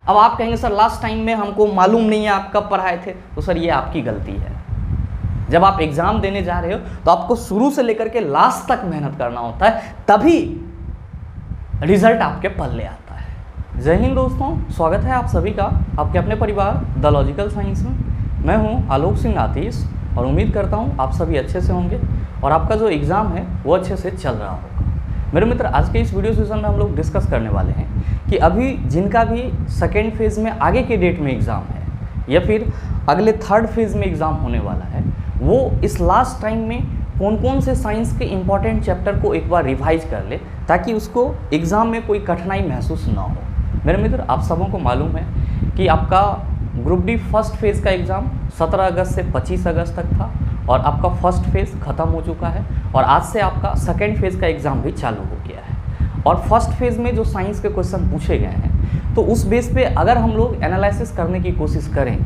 अब आप कहेंगे सर लास्ट टाइम में हमको मालूम नहीं है आप कब पढ़ाए थे, तो सर ये आपकी गलती है। जब आप एग्जाम देने जा रहे हो तो आपको शुरू से लेकर के लास्ट तक मेहनत करना होता है, तभी रिजल्ट आपके पल्ले आता है। जय हिंद दोस्तों, स्वागत है आप सभी का आपके अपने परिवार द लॉजिकल साइंस में। मैं हूं आलोक सिंह आतिश और उम्मीद करता हूं आप सभी अच्छे से होंगे और आपका जो एग्ज़ाम है वो अच्छे से चल रहा होगा। मेरे मित्र, आज के इस वीडियो सेशन में हम लोग डिस्कस करने वाले हैं कि अभी जिनका भी सेकेंड फेज़ में आगे के डेट में एग्ज़ाम है या फिर अगले थर्ड फेज़ में एग्ज़ाम होने वाला है, वो इस लास्ट टाइम में कौन कौन से साइंस के इम्पॉर्टेंट चैप्टर को एक बार रिवाइज कर ले ताकि उसको एग्ज़ाम में कोई कठिनाई महसूस ना हो। मेरे मित्र, आप सबों को मालूम है कि आपका ग्रुप डी फर्स्ट फेज़ का एग्ज़ाम 17 अगस्त से 25 अगस्त तक था और आपका फर्स्ट फेज़ ख़त्म हो चुका है और आज से आपका सेकेंड फेज़ का एग्ज़ाम भी चालू हो गया है। और फर्स्ट फेज़ में जो साइंस के क्वेश्चन पूछे गए हैं तो उस बेस पे अगर हम लोग एनालिसिस करने की कोशिश करें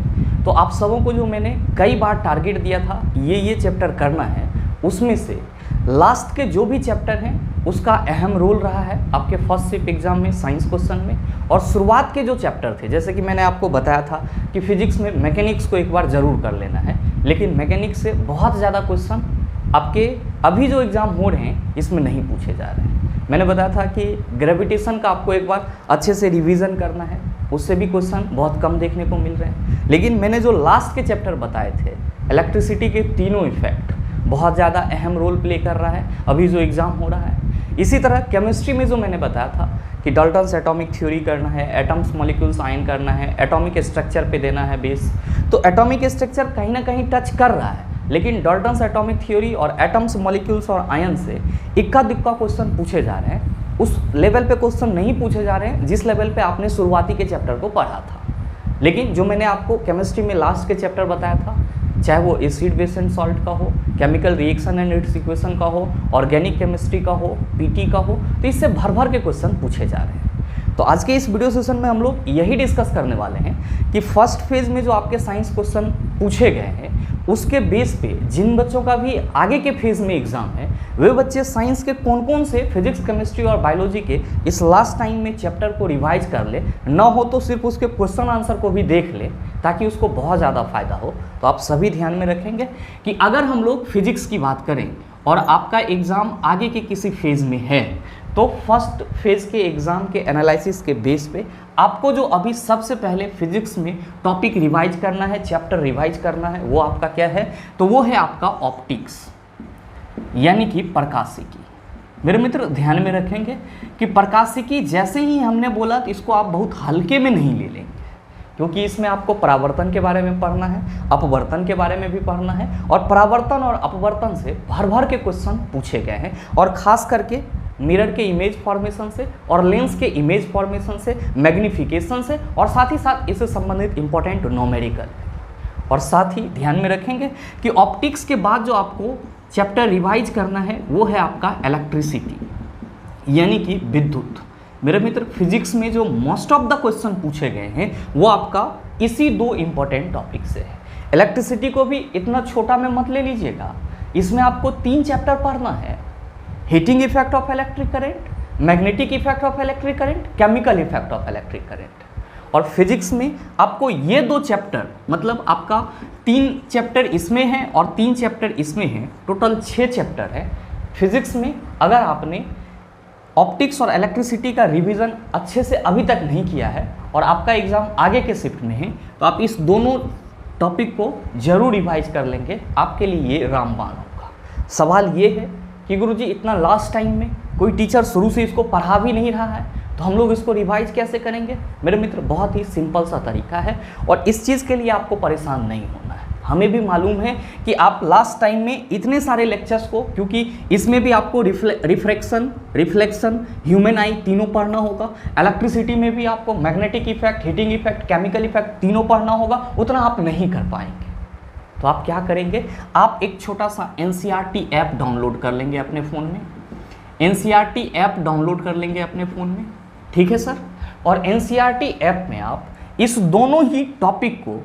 तो आप सबों को जो मैंने कई बार टारगेट दिया था ये चैप्टर करना है, उसमें से लास्ट के जो भी चैप्टर हैं उसका अहम रोल रहा है आपके फर्स्ट शिफ्ट एग्जाम में साइंस क्वेश्चन में। और शुरुआत के जो चैप्टर थे, जैसे कि मैंने आपको बताया था कि फिजिक्स में मैकेनिक्स को एक बार ज़रूर कर लेना है, लेकिन मैकेनिक्स से बहुत ज़्यादा क्वेश्चन आपके अभी जो एग्ज़ाम हो रहे हैं इसमें नहीं पूछे जा रहे हैं। मैंने बताया था कि ग्रेविटेशन का आपको एक बार अच्छे से रिवीजन करना है, उससे भी क्वेश्चन बहुत कम देखने को मिल रहे हैं। लेकिन मैंने जो लास्ट के चैप्टर बताए थे, इलेक्ट्रिसिटी के तीनों इफेक्ट बहुत ज़्यादा अहम रोल प्ले कर रहा है अभी जो एग्ज़ाम हो रहा है। इसी तरह केमिस्ट्री में जो मैंने बताया था कि डाल्टन्स एटॉमिक थ्योरी करना है, एटम्स मॉलिक्यूल्स आयन करना है, एटॉमिक स्ट्रक्चर पे देना है बेस, तो एटॉमिक स्ट्रक्चर कहीं ना कहीं टच कर रहा है, लेकिन डाल्टन्स एटॉमिक थ्योरी और एटम्स मॉलिक्यूल्स और आयन से इक्का दुक्का क्वेश्चन पूछे जा रहे हैं। उस लेवल पे क्वेश्चन नहीं पूछे जा रहे हैं जिस लेवल पे आपने शुरुआती के चैप्टर को पढ़ा था। लेकिन जो मैंने आपको केमिस्ट्री में लास्ट के चैप्टर बताया था, चाहे वो एसिड बेस एंड सॉल्ट का हो, chemical reaction and its equation का हो, ऑर्गेनिक केमिस्ट्री का हो, पीटी का हो, तो इससे भर भर के क्वेश्चन पूछे जा रहे हैं। तो आज के इस वीडियो सेशन में हम लोग यही डिस्कस करने वाले हैं कि फर्स्ट फेज़ में जो आपके साइंस क्वेश्चन पूछे गए हैं उसके बेस पे जिन बच्चों का भी आगे के फेज़ में एग्ज़ाम है वे बच्चे साइंस के कौन कौन से फिजिक्स, केमिस्ट्री और बायोलॉजी के इस लास्ट टाइम में चैप्टर को रिवाइज कर ले, ना हो तो सिर्फ उसके क्वेश्चन आंसर को भी देख ले ताकि उसको बहुत ज़्यादा फायदा हो। तो आप सभी ध्यान में रखेंगे कि अगर हम लोग फिजिक्स की बात करें और आपका एग्ज़ाम आगे के किसी फेज़ में है तो फर्स्ट फेज़ के एग्ज़ाम के एनालिसिस के बेस पे आपको जो अभी सबसे पहले फिजिक्स में टॉपिक रिवाइज करना है, चैप्टर रिवाइज करना है, वो आपका क्या है, तो वो है आपका ऑप्टिक्स यानी कि प्रकाशिकी। मेरे मित्र ध्यान में रखेंगे कि प्रकाशिकी जैसे ही हमने बोला तो इसको आप बहुत हल्के में नहीं ले लेंगे, क्योंकि इसमें आपको परावर्तन के बारे में पढ़ना है, अपवर्तन के बारे में भी पढ़ना है और परावर्तन और अपवर्तन से भर भर के क्वेश्चन पूछे गए हैं और ख़ास करके मिरर के इमेज फॉर्मेशन से और लेंस के इमेज फॉर्मेशन से, मैग्निफिकेशन से और साथ ही साथ इससे संबंधित इंपॉर्टेंट न्यूमेरिकल। और साथ ही ध्यान में रखेंगे कि ऑप्टिक्स के बाद जो आपको चैप्टर रिवाइज करना है वो है आपका इलेक्ट्रिसिटी यानी कि विद्युत। मेरे मित्र, फिजिक्स में जो मोस्ट ऑफ द क्वेश्चन पूछे गए हैं वो आपका इसी दो इंपॉर्टेंट टॉपिक से है। इलेक्ट्रिसिटी को भी इतना छोटा में मत ले लीजिएगा, इसमें आपको 3 चैप्टर पढ़ना है, heating effect of electric current, magnetic effect of electric current, chemical effect of electric current. और फिजिक्स में आपको ये 2 चैप्टर, मतलब आपका 3 चैप्टर इसमें है और 3 चैप्टर इसमें है, टोटल 6 चैप्टर है फिजिक्स में। अगर आपने ऑप्टिक्स और इलेक्ट्रिसिटी का रिवीजन अच्छे से अभी तक नहीं किया है और आपका एग्ज़ाम आगे के शिफ्ट में है तो आप इस दोनों टॉपिक को जरूर रिवाइज कर लेंगे, आपके लिए ये रामबाण होगा। सवाल ये है कि गुरुजी इतना लास्ट टाइम में कोई टीचर शुरू से इसको पढ़ा भी नहीं रहा है तो हम लोग इसको रिवाइज कैसे करेंगे? मेरे मित्र, बहुत ही सिंपल सा तरीका है और इस चीज़ के लिए आपको परेशान नहीं होना है। हमें भी मालूम है कि आप लास्ट टाइम में इतने सारे लेक्चर्स को, क्योंकि इसमें भी आपको रिफ्रैक्शन, रिफ्लेक्शन, ह्यूमन आई तीनों पढ़ना होगा, इलेक्ट्रिसिटी में भी आपको magnetic effect, heating effect, chemical effect तीनों पढ़ना होगा, उतना आप नहीं कर पाएंगे। तो आप क्या करेंगे, आप एक छोटा सा एनसीईआरटी ऐप डाउनलोड कर लेंगे अपने फ़ोन में, एनसीईआरटी ऐप डाउनलोड कर लेंगे अपने फ़ोन में, ठीक है सर। और एनसीईआरटी ऐप में आप इस दोनों ही टॉपिक को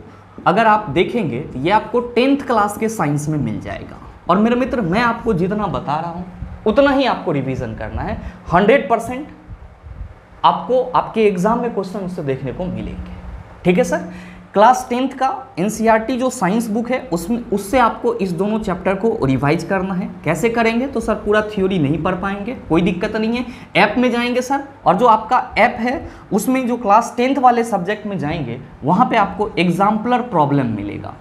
अगर आप देखेंगे तो ये आपको 10th क्लास के साइंस में मिल जाएगा। और मेरे मित्र, मैं आपको जितना बता रहा हूँ उतना ही आपको रिवीजन करना है। 100% आपको आपके एग्जाम में क्वेश्चन उससे देखने को मिलेंगे। ठीक है सर। क्लास 10th का एनसीईआरटी जो साइंस बुक है उससे आपको इस दोनों चैप्टर को रिवाइज करना है। कैसे करेंगे? तो सर पूरा थ्योरी नहीं पढ़ पाएंगे, कोई दिक्कत नहीं है, ऐप में जाएंगे सर, और जो आपका ऐप है उसमें जो क्लास 10th वाले सब्जेक्ट में जाएंगे वहाँ पे आपको एग्जाम्पलर प्रॉब्लम मिलेगा।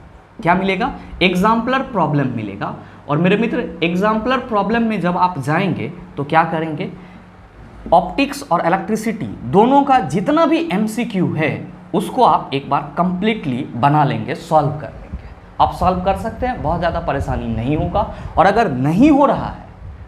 क्या मिलेगा? एग्जाम्पलर प्रॉब्लम मिलेगा। और मेरे मित्र, एग्जाम्पलर प्रॉब्लम में जब आप जाएंगे तो क्या करेंगे, ऑप्टिक्स और इलेक्ट्रिसिटी दोनों का जितना भी एमसीक्यू है उसको आप एक बार कंप्लीटली बना लेंगे, सॉल्व कर लेंगे। आप सॉल्व कर सकते हैं, बहुत ज़्यादा परेशानी नहीं होगा। और अगर नहीं हो रहा है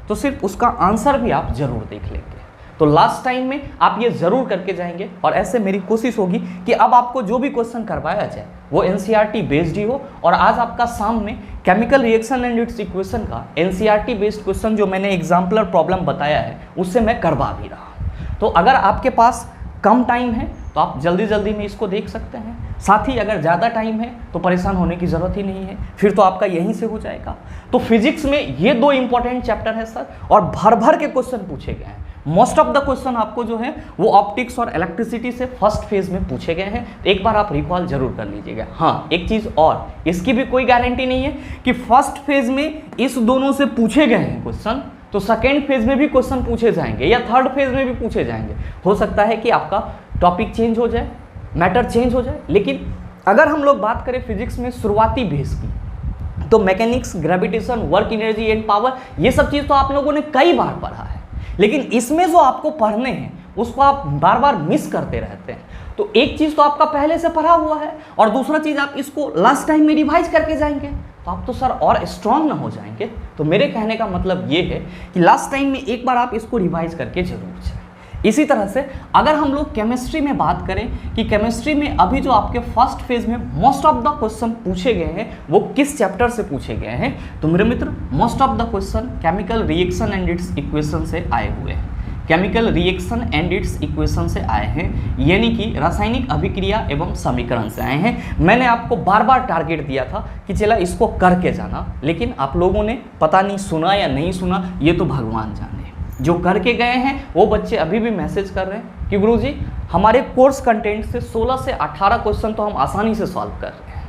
तो सिर्फ उसका आंसर भी आप जरूर देख लेंगे। तो लास्ट टाइम में आप ये जरूर करके जाएंगे। और ऐसे मेरी कोशिश होगी कि अब आपको जो भी क्वेश्चन करवाया जाए वो एनसीईआरटी बेस्ड ही हो। और आज आपका शाम में chemical reaction and its equation का एनसीईआरटी बेस्ड क्वेश्चन जो मैंने एग्जाम्पलर प्रॉब्लम बताया है उससे मैं करवा भी रहा हूँ। तो अगर आपके पास कम टाइम है तो आप जल्दी जल्दी में इसको देख सकते हैं। साथ ही अगर ज़्यादा टाइम है तो परेशान होने की ज़रूरत ही नहीं है, फिर तो आपका यहीं से हो जाएगा। तो फिजिक्स में ये 2 इंपॉर्टेंट चैप्टर है सर, और भर भर के क्वेश्चन पूछे गए हैं। मोस्ट ऑफ द क्वेश्चन आपको जो है वो ऑप्टिक्स और इलेक्ट्रिसिटी से फर्स्ट फेज में पूछे गए हैं। एक बार आप रिकॉल जरूर कर लीजिएगा। हाँ, एक चीज़ और, इसकी भी कोई गारंटी नहीं है कि फर्स्ट फेज में इस दोनों से पूछे गए हैं क्वेश्चन तो सेकेंड फेज में भी क्वेश्चन पूछे जाएंगे या थर्ड फेज में भी पूछे जाएंगे। हो सकता है कि आपका टॉपिक चेंज हो जाए, मैटर चेंज हो जाए। लेकिन अगर हम लोग बात करें फिजिक्स में शुरुआती बेस की, तो mechanics, gravitation, work energy and power, ये सब चीज़ तो आप लोगों ने कई बार पढ़ा है। लेकिन इसमें जो आपको पढ़ने हैं उसको आप बार बार मिस करते रहते हैं। तो एक चीज़ तो आपका पहले से पढ़ा हुआ है और दूसरा चीज़ आप इसको लास्ट टाइम में रिवाइज करके जाएंगे तो आप तो सर और स्ट्रांग ना हो जाएंगे। तो मेरे कहने का मतलब ये है कि लास्ट टाइम में एक बार आप इसको रिवाइज करके जरूर जाएं। इसी तरह से अगर हम लोग केमिस्ट्री में बात करें कि केमिस्ट्री में अभी जो आपके फर्स्ट फेज में मोस्ट ऑफ द क्वेश्चन पूछे गए हैं वो किस चैप्टर से पूछे गए हैं, तो मेरे मित्र most of the question chemical reaction and its equation से आए हुए हैं। Chemical reaction and its equation से आए हैं, यानी कि रासायनिक अभिक्रिया एवं समीकरण से आए हैं। मैंने आपको बार बार टारगेट दिया था कि चला इसको करके जाना, लेकिन आप लोगों ने पता नहीं सुना या नहीं सुना, ये तो भगवान जाने। जो करके गए हैं वो बच्चे अभी भी मैसेज कर रहे हैं कि गुरुजी हमारे कोर्स कंटेंट से 16 से 18 क्वेश्चन तो हम आसानी से सॉल्व कर रहे हैं।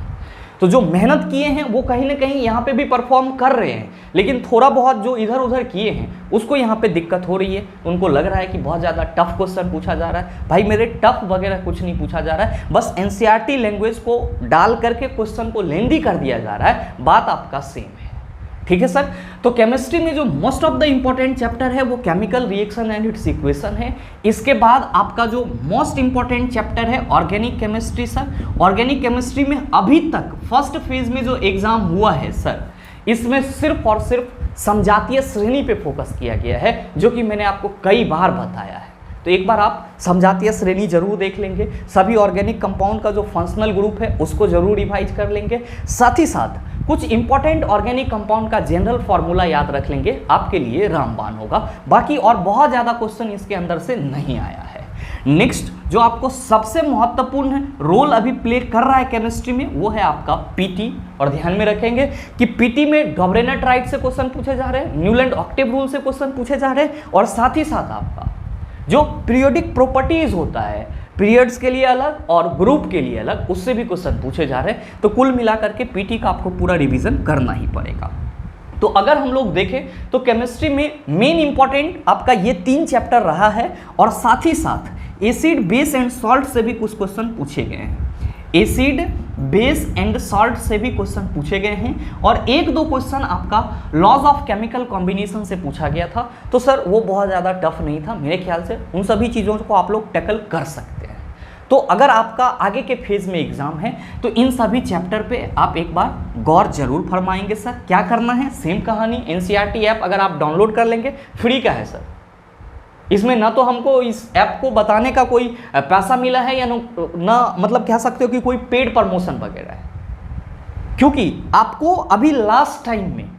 तो जो मेहनत किए हैं वो कहीं ना कहीं यहाँ पे भी परफॉर्म कर रहे हैं, लेकिन थोड़ा बहुत जो इधर उधर किए हैं उसको यहाँ पे दिक्कत हो रही है। उनको लग रहा है कि बहुत ज़्यादा टफ क्वेश्चन पूछा जा रहा है। भाई मेरे टफ वगैरह कुछ नहीं पूछा जा रहा है, बस एनसीईआरटी लैंग्वेज को डाल करके क्वेश्चन को लेंदी कर दिया जा रहा है। बात आपका सेम है, ठीक है सर। तो केमिस्ट्री में जो most of the important chapter है वो chemical reaction and its equation है। इसके बाद आपका जो मोस्ट इंपॉर्टेंट चैप्टर है organic chemistry sir. Organic chemistry में अभी तक फर्स्ट फेज में जो एग्जाम हुआ है सर, इसमें सिर्फ और सिर्फ समजातीय श्रेणी पे फोकस किया गया है, जो कि मैंने आपको कई बार बताया है। तो एक बार आप समजातीय श्रेणी जरूर देख लेंगे, सभी ऑर्गेनिक कंपाउंड का जो फंक्शनल ग्रुप है उसको जरूर रिवाइज कर लेंगे। साथ ही साथ कुछ इंपॉर्टेंट ऑर्गेनिक कंपाउंड का जनरल फॉर्मूला याद रख लेंगे, आपके लिए रामबाण होगा। बाकी और बहुत ज़्यादा क्वेश्चन इसके अंदर से नहीं आया है। नेक्स्ट जो आपको सबसे महत्वपूर्ण रोल अभी प्ले कर रहा है केमिस्ट्री में वो है आपका पीटी। और ध्यान में रखेंगे कि पीटी में डॉबरेनेट राइट से क्वेश्चन पूछे जा रहे हैं, न्यूलैंड ऑक्टेव रूल से क्वेश्चन पूछे जा रहे हैं, और साथ ही साथ आपका जो पीरियोडिक प्रॉपर्टीज होता है, पीरियड्स के लिए अलग और ग्रुप के लिए अलग, उससे भी क्वेश्चन पूछे जा रहे हैं। तो कुल मिलाकर के पीटी का आपको पूरा रिवीजन करना ही पड़ेगा। तो अगर हम लोग देखें तो केमिस्ट्री में मेन इंपॉर्टेंट आपका ये 3 चैप्टर रहा है, और साथ ही साथ एसिड, बेस एंड सॉल्ट से भी कुछ क्वेश्चन पूछे गए हैं। एसिड, बेस एंड सॉल्ट से भी क्वेश्चन पूछे गए हैं, और 1-2 क्वेश्चन आपका लॉज ऑफ केमिकल कॉम्बिनेशन से पूछा गया था। तो सर वो बहुत ज़्यादा टफ नहीं था, मेरे ख्याल से उन सभी चीज़ों को आप लोग टैकल कर सकते हैं। तो अगर आपका आगे के फेज में एग्जाम है तो इन सभी चैप्टर पे आप एक बार गौर जरूर फरमाएंगे। सर क्या करना है, सेम कहानी, एनसीईआरटी ऐप अगर आप डाउनलोड कर लेंगे, फ्री का है सर। इसमें ना तो हमको इस ऐप को बताने का कोई पैसा मिला है या ना मतलब कह सकते हो कि कोई पेड प्रमोशन वगैरह है, क्योंकि आपको अभी लास्ट टाइम में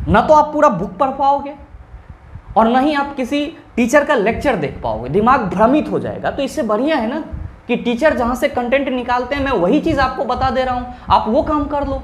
ना तो आप पूरा बुक पढ़ पाओगे और ना ही आप किसी टीचर का लेक्चर देख पाओगे, दिमाग भ्रमित हो जाएगा। तो इससे बढ़िया है ना कि टीचर जहाँ से कंटेंट निकालते हैं मैं वही चीज़ आपको बता दे रहा हूँ, आप वो काम कर लो,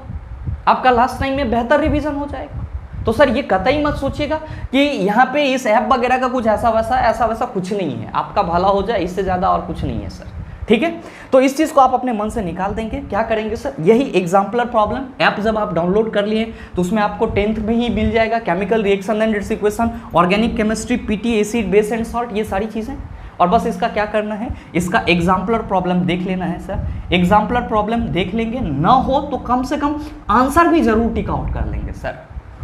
आपका लास्ट टाइम में बेहतर रिवीजन हो जाएगा। तो सर ये कतई मत सोचिएगा कि यहाँ पे इस ऐप वगैरह का कुछ ऐसा वैसा कुछ नहीं है, आपका भला हो जाए, इससे ज़्यादा और कुछ नहीं है सर। ठीक है, तो इस चीज़ को आप अपने मन से निकाल देंगे। क्या करेंगे सर, यही एग्जाम्पलर प्रॉब्लम ऐप जब आप डाउनलोड कर लिए तो उसमें आपको 10th में ही मिल जाएगा, chemical reaction and its equation, organic chemistry, PT, acid, base and salt, ये सारी चीज़ें। और बस इसका क्या करना है, इसका एग्जाम्पलर प्रॉब्लम देख लेना है सर। एग्जाम्पलर प्रॉब्लम देख लेंगे, ना हो तो कम से कम आंसर भी जरूर टिक आउट कर लेंगे सर,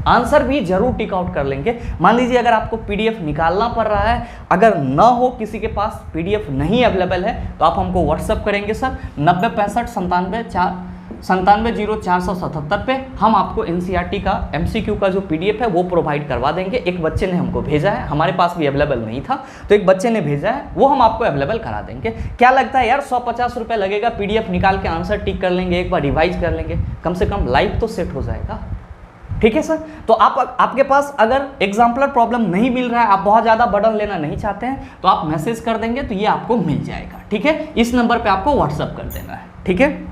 आंसर भी जरूर टिक आउट कर लेंगे। मान लीजिए अगर आपको पीडीएफ निकालना पड़ रहा है, अगर ना हो, किसी के पास पीडीएफ नहीं अवेलेबल है, तो आप हमको व्हाट्सअप करेंगे सर 9065970477 पे। हम आपको एनसीईआरटी का एमसीक्यू का जो पीडीएफ है वो प्रोवाइड करवा देंगे। एक बच्चे ने हमको भेजा है, हमारे पास भी अवेलेबल नहीं था, तो एक बच्चे ने भेजा है, वो हम आपको अवेलेबल करा देंगे। क्या लगता है यार, 150 रुपये लगेगा, पीडीएफ निकाल के आंसर टिक कर लेंगे, एक बार रिवाइज कर लेंगे, कम से कम लाइफ तो सेट हो जाएगा। ठीक है सर, तो आपके पास अगर एग्जाम्पलर प्रॉब्लम नहीं मिल रहा है, आप बहुत ज़्यादा बर्डन लेना नहीं चाहते हैं, तो आप मैसेज कर देंगे तो ये आपको मिल जाएगा। ठीक है, इस नंबर पे आपको व्हाट्सअप कर देना है। ठीक है,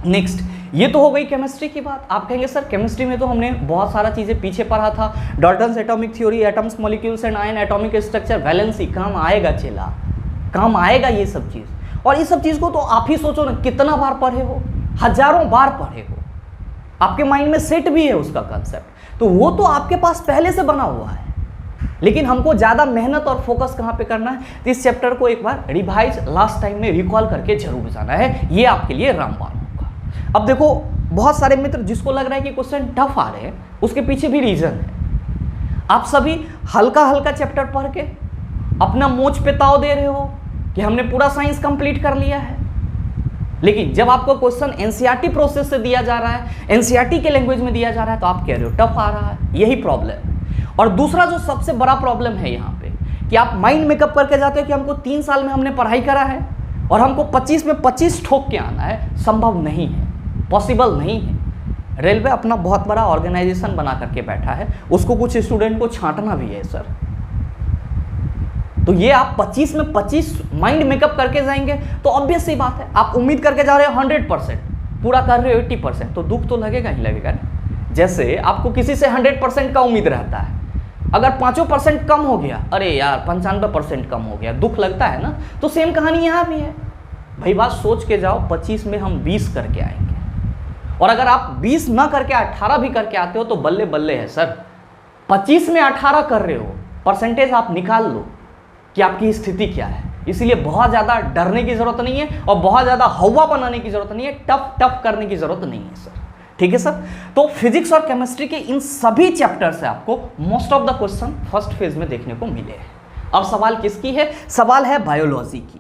नेक्स्ट, ये तो हो गई केमिस्ट्री की बात। आप कहेंगे सर केमिस्ट्री में तो हमने बहुत सारा चीज़ें पीछे पढ़ा था, Dalton's atomic theory, atoms, molecules and ion, atomic structure, valency, काम आएगा चेला, काम आएगा ये सब चीज़। और ये सब चीज़ को तो आप ही सोचो ना, कितना बार पढ़े हो, हजारों बार पढ़े हो, आपके माइंड में सेट भी है उसका कंसेप्ट, तो वो तो आपके पास पहले से बना हुआ है। लेकिन हमको ज़्यादा मेहनत और फोकस कहाँ पे करना है, तो इस चैप्टर को एक बार रिवाइज लास्ट टाइम में रिकॉल करके जरूर जाना है, ये आपके लिए रामबाण होगा। अब देखो, बहुत सारे मित्र जिसको लग रहा है कि क्वेश्चन टफ आ रहे हैं, उसके पीछे भी रीजन है। आप सभी हल्का हल्का चैप्टर पढ़ के अपना मोच पे ताव दे रहे हो कि हमने पूरा साइंस कंप्लीट कर लिया है, लेकिन जब आपको क्वेश्चन एनसीईआरटी प्रोसेस से दिया जा रहा है, एनसीईआरटी के लैंग्वेज में दिया जा रहा है, तो आप कह रहे हो टफ आ रहा है, यही प्रॉब्लम है। और दूसरा जो सबसे बड़ा प्रॉब्लम है यहाँ पे, कि आप माइंड मेकअप करके जाते हो कि हमको 3 साल में हमने पढ़ाई करा है और हमको 25 में 25 ठोक के आना है। संभव नहीं है, पॉसिबल नहीं है। रेलवे अपना बहुत बड़ा ऑर्गेनाइजेशन बना करके बैठा है, उसको कुछ स्टूडेंट को छांटना भी है सर। तो ये आप 25 में 25 माइंड मेकअप करके जाएंगे तो ऑब्वियस सी बात है, आप उम्मीद करके जा रहे हो 100%, पूरा कर रहे हो 80%, तो दुख तो लगेगा ही लगेगा ना। जैसे आपको किसी से 100% का उम्मीद रहता है, अगर 5% कम हो गया, अरे यार 95% कम हो गया, दुख लगता है ना। तो सेम कहानी यहाँ भी है भाई। बात सोच के जाओ, 25 में हम 20 करके आएंगे, और अगर आप 20 ना करके 18 भी करके आते हो तो बल्ले बल्ले है सर। 25 में 18 कर रहे हो, परसेंटेज आप निकाल लो कि आपकी स्थिति क्या है। इसलिए बहुत ज़्यादा डरने की ज़रूरत नहीं है और बहुत ज़्यादा हवा बनाने की ज़रूरत नहीं है, टफ करने की ज़रूरत नहीं है सर। ठीक है सर, तो फिजिक्स और केमिस्ट्री के इन सभी चैप्टर से आपको most of the question first phase में देखने को मिले हैं। अब सवाल किसकी है, सवाल है बायोलॉजी की।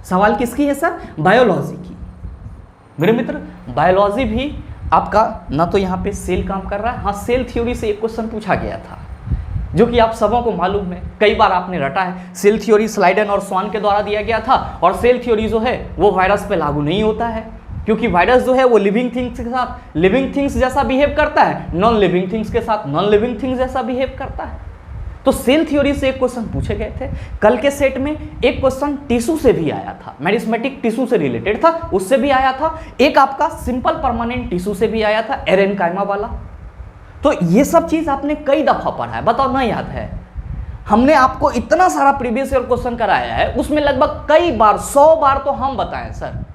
सवाल किसकी है सर, बायोलॉजी की। मेरे मित्र, बायोलॉजी भी आपका ना तो यहाँ पे सेल काम कर रहा है, हाँ सेल थ्योरी से एक क्वेश्चन पूछा गया था, जो कि आप सबों को मालूम है, कई बार आपने रटा है। सेल थ्योरी स्लाइडन और स्वान के द्वारा दिया गया था, और सेल थ्योरी जो है वो वायरस पे लागू नहीं होता है, क्योंकि वायरस जो है वो लिविंग थिंग्स के साथ लिविंग थिंग्स जैसा बिहेव करता है, नॉन लिविंग थिंग्स के साथ नॉन लिविंग थिंग्स जैसा बिहेव करता है। तो सेल थ्योरी से एक क्वेश्चन पूछे गए थे। कल के सेट में एक क्वेश्चन टिश्यू से भी आया था, मेरिस्मेटिक टिश्यू से रिलेटेड था, उससे भी आया था। एक आपका सिंपल परमानेंट टिश्यू से भी आया था, एरेनकाइमा वाला। तो ये सब चीज आपने कई दफा पढ़ा है, बताओ ना याद है? हमने आपको इतना सारा प्रीवियस ईयर क्वेश्चन कराया है, उसमें लगभग कई बार 100 बार तो हम बताएं सर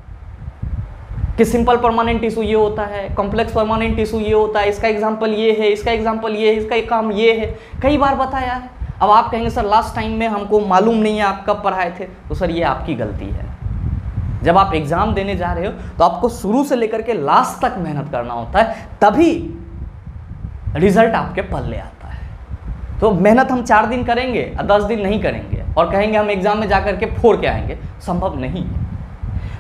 कि सिंपल परमानेंट टिश्यू ये होता है, कॉम्प्लेक्स परमानेंट टिश्यू ये होता है, इसका एग्जांपल ये है, इसका एग्जांपल ये है, इसका काम ये है, कई बार बताया है। अब आप कहेंगे सर लास्ट टाइम में हमको मालूम नहीं है आप कब पढ़ाए थे, तो सर ये आपकी गलती है। जब आप एग्जाम देने जा रहे हो तो आपको शुरू से लेकर के लास्ट तक मेहनत करना होता है, तभी रिजल्ट आपके पल्ले आता है। तो मेहनत हम 4 दिन करेंगे और 10 दिन नहीं करेंगे और कहेंगे हम एग्जाम में जाकर के फोड़ के आएंगे, संभव नहीं है।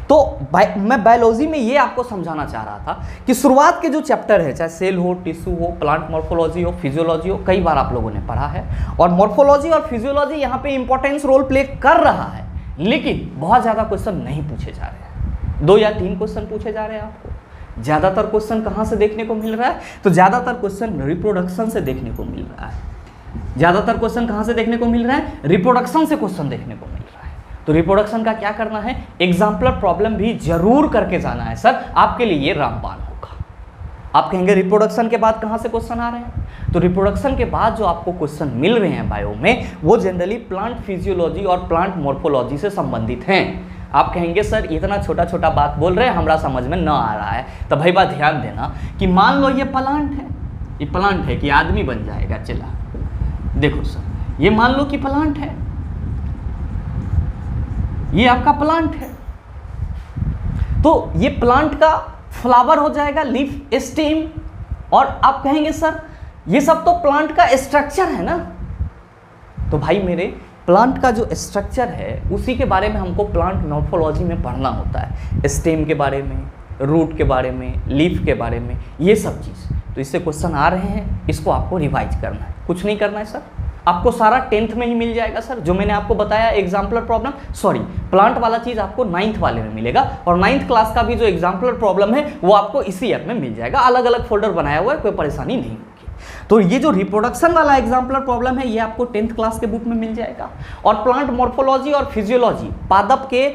तो मैं बायोलॉजी में ये आपको समझाना चाह रहा था कि शुरुआत के जो चैप्टर है, चाहे सेल हो, टिश्यू हो, प्लांट मॉर्फोलॉजी हो, फिजियोलॉजी हो, कई बार आप लोगों ने पढ़ा है, और मॉर्फोलॉजी और फिजियोलॉजी यहाँ पे इंपॉर्टेंस रोल प्ले कर रहा है, लेकिन बहुत ज़्यादा क्वेश्चन नहीं पूछे जा रहे हैं। 2 या 3 क्वेश्चन पूछे जा रहे हैं आपको। ज़्यादातर क्वेश्चन कहाँ से देखने को मिल रहा है, तो ज़्यादातर क्वेश्चन रिप्रोडक्शन से देखने को मिल रहा है। ज़्यादातर क्वेश्चन कहाँ से देखने को मिल रहा है, रिप्रोडक्शन से क्वेश्चन देखने को मिल रहा है। तो रिप्रोडक्शन का क्या करना है, एग्जाम्पलर प्रॉब्लम भी जरूर करके जाना है सर, आपके लिए ये रामबाण होगा। आप कहेंगे रिप्रोडक्शन के बाद कहाँ से क्वेश्चन आ रहे हैं, तो तो रिप्रोडक्शन के बाद जो आपको क्वेश्चन मिल रहे हैं बायो में, वो जनरली प्लांट फिजियोलॉजी और प्लांट मॉर्फोलॉजी से संबंधित हैं। आप कहेंगे सर इतना छोटा छोटा बात बोल रहे हैं, हमरा समझ में न आ रहा है। तो भाई बात ध्यान देना कि मान लो ये प्लांट है, ये प्लांट है कि आदमी बन जाएगा, चला देखो सर ये मान लो कि प्लांट है, ये आपका प्लांट है, तो ये प्लांट का फ्लावर हो जाएगा, लीफ, स्टेम, और आप कहेंगे सर ये सब तो प्लांट का स्ट्रक्चर है ना। तो भाई मेरे प्लांट का जो स्ट्रक्चर है उसी के बारे में हमको प्लांट मॉर्फोलॉजी में पढ़ना होता है, स्टेम के बारे में, रूट के बारे में, लीफ के बारे में, ये सब चीज़। तो इससे क्वेश्चन आ रहे हैं, इसको आपको रिवाइज करना है, कुछ नहीं करना है सर, आपको सारा 10th में ही मिल जाएगा सर, जो मैंने आपको बताया एग्जाम्पलर प्रॉब्लम, सॉरी प्लांट वाला चीज़ आपको 9th वाले में मिलेगा, और 9th क्लास का भी जो एग्जाम्पलर प्रॉब्लम है वो आपको इसी ऐप में मिल जाएगा, अलग अलग फोल्डर बनाया हुआ है, कोई परेशानी नहीं होगी। तो ये जो रिप्रोडक्शन वाला एग्जाम्पलर प्रॉब्लम है ये आपको 10th क्लास के बुक में मिल जाएगा। और प्लांट मॉर्फोलॉजी और फिजियोलॉजी, पादप के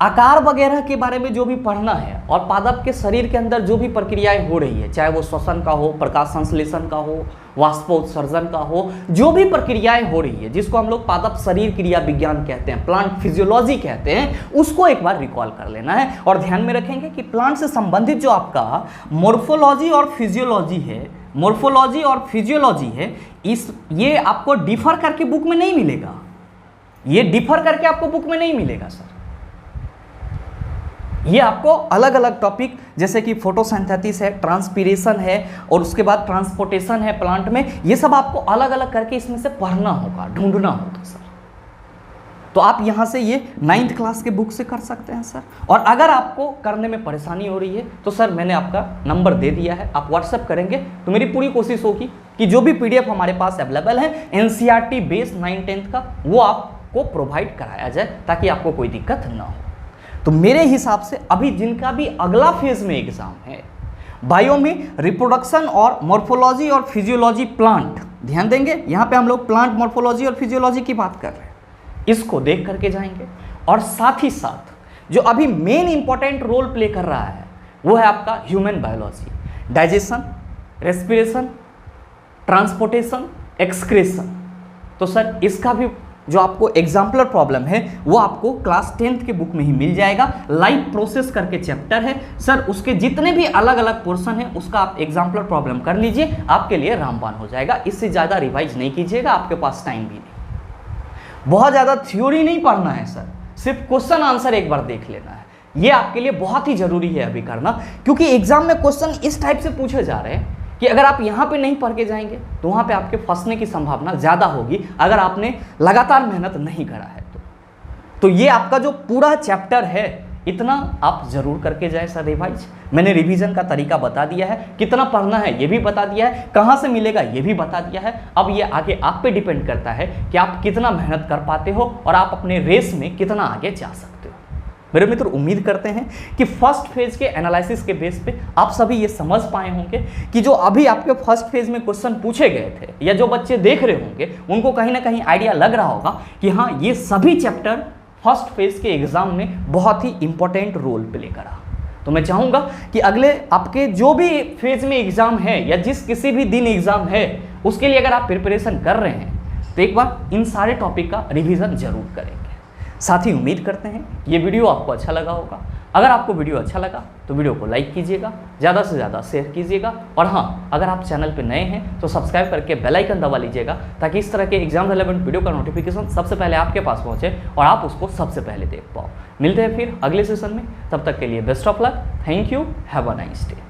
आकार वगैरह के बारे में जो भी पढ़ना है, और पादप के शरीर के अंदर जो भी प्रक्रियाएं हो रही है, चाहे वो श्वसन का हो, प्रकाश संश्लेषण का हो, वाष्पोत्सर्जन का हो, जो भी प्रक्रियाएं हो रही है जिसको हम लोग पादप शरीर क्रिया विज्ञान कहते हैं, प्लांट फिजियोलॉजी कहते हैं, उसको एक बार रिकॉल कर लेना है। और ध्यान में रखेंगे कि प्लांट से संबंधित जो आपका मॉर्फोलॉजी और फिजियोलॉजी है, मॉर्फोलॉजी और फिजियोलॉजी है, ये आपको डिफर करके बुक में नहीं मिलेगा, ये डिफर करके आपको बुक में नहीं मिलेगा सर। ये आपको अलग अलग टॉपिक जैसे कि फोटोसिंथेसिस है, ट्रांसपीरेशन है, और उसके बाद ट्रांसपोर्टेशन है प्लांट में, ये सब आपको अलग अलग करके इसमें से पढ़ना होगा, ढूंढना होगा सर। तो आप यहाँ से ये 9th क्लास के बुक से कर सकते हैं सर। और अगर आपको करने में परेशानी हो रही है तो सर मैंने आपका नंबर दे दिया है, आप व्हाट्सएप करेंगे तो मेरी पूरी कोशिश होगी कि जो भी PDF हमारे पास अवेलेबल है NCERT बेस 9-10 का, वो आपको प्रोवाइड कराया जाए ताकि आपको कोई दिक्कत ना हो। तो मेरे हिसाब से अभी जिनका भी अगला फेज में एग्जाम है बायो में, रिप्रोडक्शन और मॉर्फोलॉजी और फिजियोलॉजी प्लांट, ध्यान देंगे यहाँ पे हम लोग प्लांट मॉर्फोलॉजी और फिजियोलॉजी की बात कर रहे हैं, इसको देख करके जाएंगे। और साथ ही साथ जो अभी मेन इंपॉर्टेंट रोल प्ले कर रहा है वो है आपका human biology, digestion, respiration, transportation, excretion. तो सर इसका भी जो आपको एग्जाम्पलर प्रॉब्लम है वो आपको क्लास 10th के बुक में ही मिल जाएगा, लाइव प्रोसेस करके चैप्टर है सर, उसके जितने भी अलग अलग पोर्शन है उसका आप एग्जाम्पलर प्रॉब्लम कर लीजिए, आपके लिए रामबाण हो जाएगा। इससे ज़्यादा रिवाइज नहीं कीजिएगा, आपके पास टाइम भी नहीं, बहुत ज़्यादा थ्योरी नहीं पढ़ना है सर, सिर्फ क्वेश्चन आंसर एक बार देख लेना है, ये आपके लिए बहुत ही जरूरी है अभी करना, क्योंकि एग्जाम में क्वेश्चन इस टाइप से पूछे जा रहे हैं कि अगर आप यहाँ पे नहीं पढ़ के जाएंगे तो वहाँ पे आपके फंसने की संभावना ज़्यादा होगी अगर आपने लगातार मेहनत नहीं करा है तो ये आपका जो पूरा चैप्टर है इतना आप जरूर करके जाए सर रिवाइज। मैंने रिवीजन का तरीका बता दिया है, कितना पढ़ना है ये भी बता दिया है, कहाँ से मिलेगा ये भी बता दिया है। अब ये आगे आप पे डिपेंड करता है कि आप कितना मेहनत कर पाते हो और आप अपने रेस में कितना आगे जा सकते हो। मेरे मित्र उम्मीद करते हैं कि फर्स्ट फेज के एनालिसिस के बेस पे आप सभी ये समझ पाए होंगे कि जो अभी आपके फर्स्ट फेज में क्वेश्चन पूछे गए थे या जो बच्चे देख रहे होंगे उनको कहीं ना कहीं आइडिया लग रहा होगा कि हाँ ये सभी चैप्टर फर्स्ट फेज के एग्जाम में बहुत ही इंपॉर्टेंट रोल प्ले करा। तो मैं चाहूँगा कि अगले आपके जो भी फेज में एग्जाम है या जिस किसी भी दिन एग्जाम है उसके लिए अगर आप प्रिपरेशन कर रहे हैं तो एक बार इन सारे टॉपिक का रिवीजन जरूर करेंगे। साथ ही उम्मीद करते हैं ये वीडियो आपको अच्छा लगा होगा। अगर आपको वीडियो अच्छा लगा तो वीडियो को लाइक कीजिएगा, ज़्यादा से ज़्यादा शेयर कीजिएगा, और हाँ अगर आप चैनल पर नए हैं तो सब्सक्राइब करके बेल आइकन दबा लीजिएगा ताकि इस तरह के एग्जाम रिलेवेंट वीडियो का नोटिफिकेशन सबसे पहले आपके पास पहुँचे और आप उसको सबसे पहले देख पाओ। मिलते हैं फिर अगले सेशन में, तब तक के लिए best of luck, thank you, have a nice day.